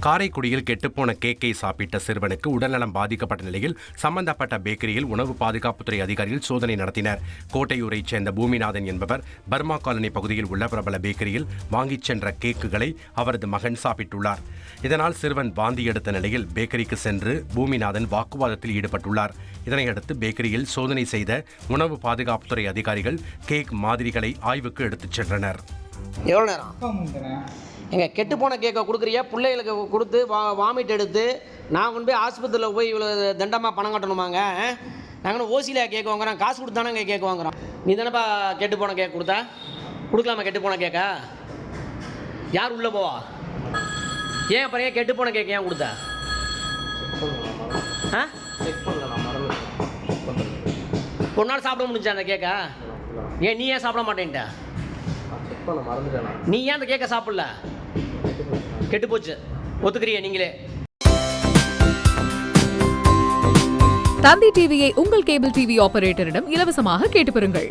காரைக்குடியில் கெட்டுப்போன கேக்கை சாப்பிட்ட சிறுவனுக்கு உடல்நலம் பாதிக்கப்பட்ட நிலையில் சம்பந்தப்பட்ட பேக்கரியில் உணவு பாதுகாப்புத்துறை அதிகாரிகள் சோதனை நடத்தினர். கோட்டையூரைச் சேர்ந்த பூமிநாதன் என்பவர் பர்மா காலனி பகுதியில் உள்ள பிரபல பேக்கரியில் வாங்கிச் சென்ற கேக்குகளை அவரது மகன் சாப்பிட்டுள்ளார். இதனால் சிறுவன் வாந்தி எடுத்த நிலையில் பேக்கரிக்கு சென்று பூமிநாதன் வாக்குவாதத்தில் ஈடுபட்டுள்ளார். இதனையடுத்து பேக்கரியில் சோதனை செய்த உணவு பாதுகாப்புத்துறை அதிகாரிகள் கேக் மாதிரிகளை ஆய்வுக்கு எடுத்துச் சென்றனர். எவ்வளோ நேரம் எங்கள் கெட்டு போன கேக்கை கொடுக்குறியா? பிள்ளைகளுக்கு கொடுத்து வாமிட் எடுத்து நான் கொண்டு போய் ஆஸ்பத்திரியில் போய் இவ்வளோ தண்டமாக பணம் கட்டணுமாங்க? நாங்கள் ஓசியில் கேக் வாங்குறோம், காசு கொடுத்தானே இங்கே கேக் வாங்குறோம். நீ தானேப்பா கெட்டு போன கேக் கொடுத்தா? கொடுக்கலாமா கெட்டு போன கேக்கா? யார் உள்ளே போவா? ஏன் அப்புறம் ஏன் கெட்டு போன கேக் ஏன் கொடுத்தா? ஒரு நாள் சாப்பிட முடிஞ்சா அந்த கேக்கா? ஏன் நீ ஏன் சாப்பிட மாட்டேன்ட்ட? நீ ஏன் அந்த கேக்க சாப்பிடல? கெட்டு போச்சு, ஒத்துக்கிறிய நீங்களே? தந்தி டிவியை உங்கள் கேபிள் டிவி ஆபரேட்டரிடம் இலவசமாக கேட்டு பெறுங்கள்.